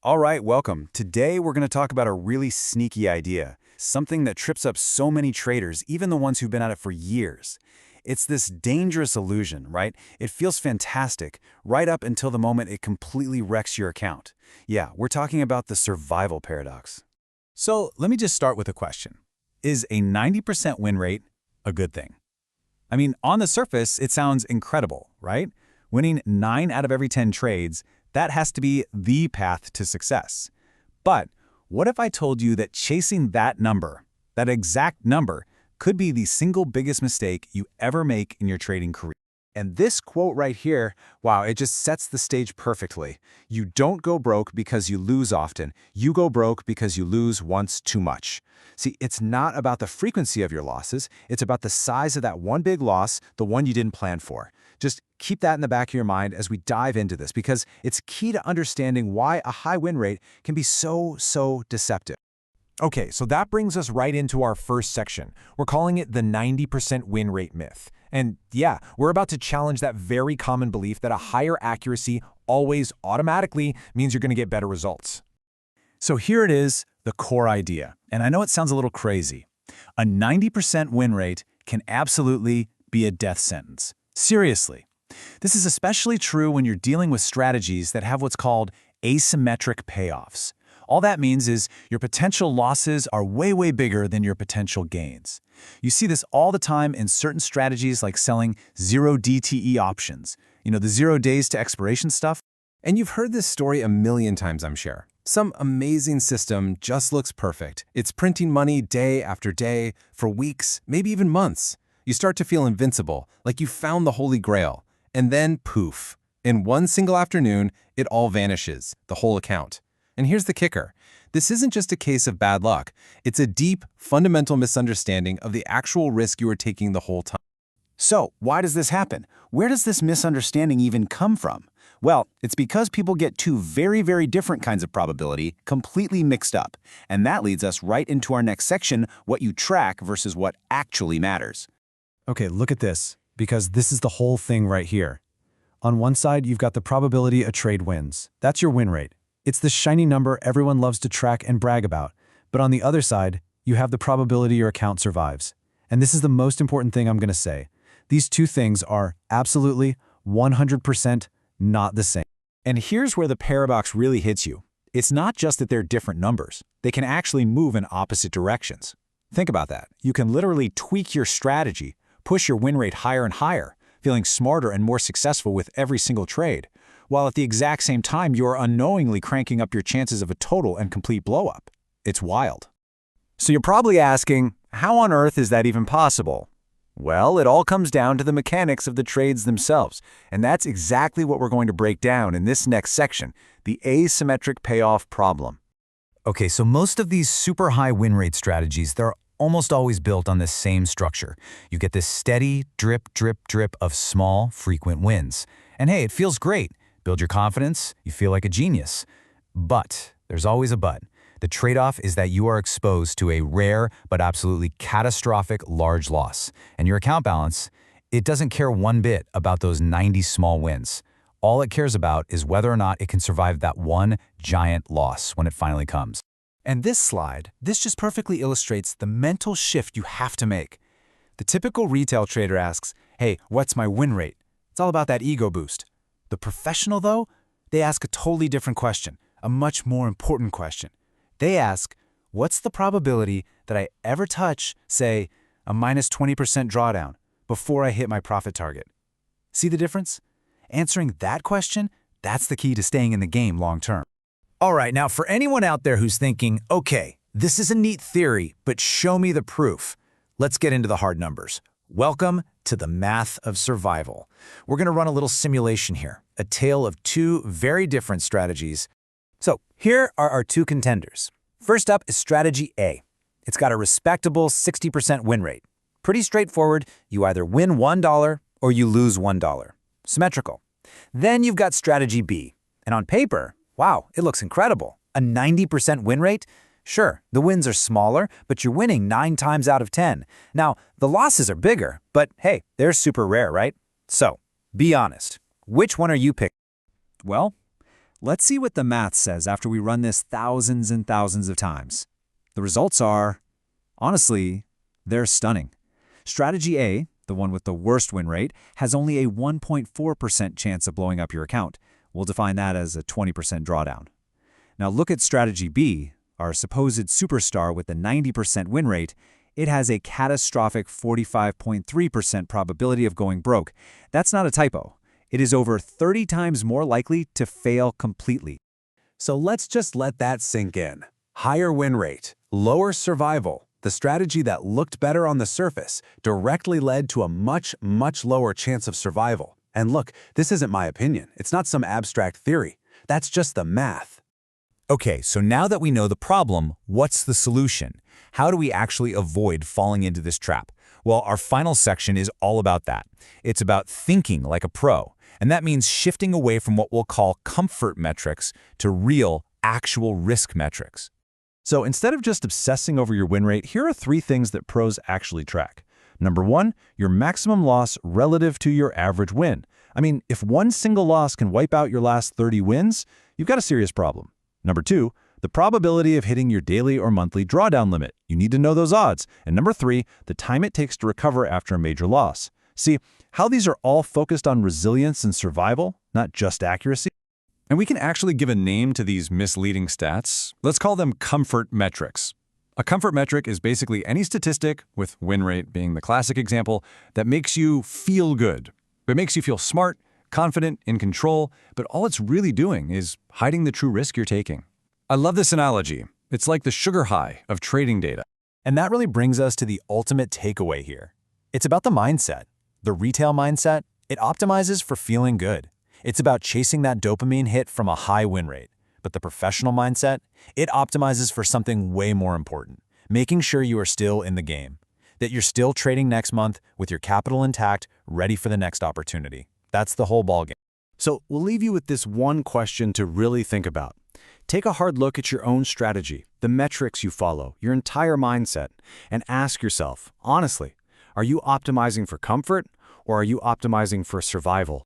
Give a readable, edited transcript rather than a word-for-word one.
All right, welcome. Today we're going to talk about a really sneaky idea, something that trips up so many traders, even the ones who've been at it for years. It's this dangerous illusion, right? It feels fantastic, right up until the moment it completely wrecks your account. Yeah, we're talking about the survival paradox. So let me just start with a question. Is a 90% win rate a good thing? I mean, on the surface, it sounds incredible, right? Winning 9 out of every 10 trades, that has to be the path to success. But what if I told you that chasing that number, that exact number, could be the single biggest mistake you ever make in your trading career? And this quote right here, wow, it just sets the stage perfectly. You don't go broke because you lose often. You go broke because you lose once too much. See, it's not about the frequency of your losses. It's about the size of that one big loss, the one you didn't plan for. Just keep that in the back of your mind as we dive into this, because it's key to understanding why a high win rate can be so deceptive. Okay, so that brings us right into our first section. We're calling it the 90% win rate myth. And yeah, we're about to challenge that very common belief that a higher accuracy always automatically means you're going to get better results. So here it is, the core idea. And I know it sounds a little crazy. A 90% win rate can absolutely be a death sentence. Seriously. This is especially true when you're dealing with strategies that have what's called asymmetric payoffs. All that means is your potential losses are way bigger than your potential gains. You see this all the time in certain strategies like selling zero DTE options. You know, the 0 days to expiration stuff? And you've heard this story a million times, I'm sure. Some amazing system just looks perfect. It's printing money day after day for weeks, maybe even months. You start to feel invincible, like you found the Holy Grail. And then poof, in one single afternoon, it all vanishes, the whole account. And here's the kicker. This isn't just a case of bad luck. It's a deep, fundamental misunderstanding of the actual risk you were taking the whole time. So, why does this happen? Where does this misunderstanding even come from? Well, it's because people get two very different kinds of probability completely mixed up. And that leads us right into our next section, what you track versus what actually matters. Okay, look at this, because this is the whole thing right here. On one side, you've got the probability a trade wins. That's your win rate. It's the shiny number everyone loves to track and brag about. But on the other side, you have the probability your account survives. And this is the most important thing I'm going to say. These two things are absolutely 100% not the same. And here's where the paradox really hits you. It's not just that they're different numbers. They can actually move in opposite directions. Think about that. You can literally tweak your strategy, push your win rate higher and higher, feeling smarter and more successful with every single trade, while at the exact same time you are unknowingly cranking up your chances of a total and complete blowup. It's wild. So you're probably asking, how on earth is that even possible? Well, it all comes down to the mechanics of the trades themselves, and that's exactly what we're going to break down in this next section, the asymmetric payoff problem. Okay, so most of these super high win rate strategies, they're almost always built on this same structure. You get this steady drip of small, frequent wins. And hey, it feels great. Build your confidence, you feel like a genius. But there's always a but. The trade-off is that you are exposed to a rare but absolutely catastrophic large loss. And your account balance, it doesn't care one bit about those 90 small wins. All it cares about is whether or not it can survive that one giant loss when it finally comes. And this just perfectly illustrates the mental shift you have to make. The typical retail trader asks, hey, what's my win rate? It's all about that ego boost. The professional, though, they ask a totally different question, a much more important question. They ask, what's the probability that I ever touch, say, a minus 20% drawdown before I hit my profit target? See the difference? Answering that question, that's the key to staying in the game long term. All right, now for anyone out there who's thinking, okay, this is a neat theory, but show me the proof. Let's get into the hard numbers. Welcome to the math of survival. We're going to run a little simulation here, a tale of two very different strategies. So here are our two contenders. First up is strategy A. It's got a respectable 60% win rate. Pretty straightforward. You either win $1 or you lose $1. Symmetrical. Then you've got strategy B. And on paper, wow, it looks incredible. A 90% win rate? Sure, the wins are smaller, but you're winning 9 times out of 10. Now, the losses are bigger, but hey, they're super rare, right? So, be honest. Which one are you picking? Well, Let's see what the math says after we run this thousands and thousands of times. The results are, honestly, they're stunning. Strategy A, the one with the worst win rate, has only a 1.4% chance of blowing up your account. We'll define that as a 20% drawdown. Now look at strategy B, our supposed superstar with the 90% win rate. It has a catastrophic 45.3% probability of going broke. That's not a typo. It is over 30 times more likely to fail completely. So let's just let that sink in. Higher win rate, lower survival. The strategy that looked better on the surface directly led to a much lower chance of survival. And look, this isn't my opinion. It's not some abstract theory. That's just the math. Okay, so now that we know the problem, what's the solution? How do we actually avoid falling into this trap? Well, our final section is all about that. It's about thinking like a pro, and that means shifting away from what we'll call comfort metrics to real, actual risk metrics. So instead of just obsessing over your win rate, here are 3 things that pros actually track. Number 1, your maximum loss relative to your average win. I mean, if one single loss can wipe out your last 30 wins, you've got a serious problem. Number 2, the probability of hitting your daily or monthly drawdown limit. You need to know those odds. And number 3, the time it takes to recover after a major loss. See, how these are all focused on resilience and survival, not just accuracy? And we can actually give a name to these misleading stats. Let's call them comfort metrics. A comfort metric is basically any statistic, with win rate being the classic example, that makes you feel good. It makes you feel smart, confident, in control, but all it's really doing is hiding the true risk you're taking. I love this analogy. It's like the sugar high of trading data. And that really brings us to the ultimate takeaway here. It's about the mindset. The retail mindset, it optimizes for feeling good. It's about chasing that dopamine hit from a high win rate. But the professional mindset, it optimizes for something way more important, making sure you are still in the game, that you're still trading next month with your capital intact, ready for the next opportunity. That's the whole ballgame. So we'll leave you with this one question to really think about. Take a hard look at your own strategy, the metrics you follow, your entire mindset, and ask yourself, honestly, are you optimizing for comfort or are you optimizing for survival?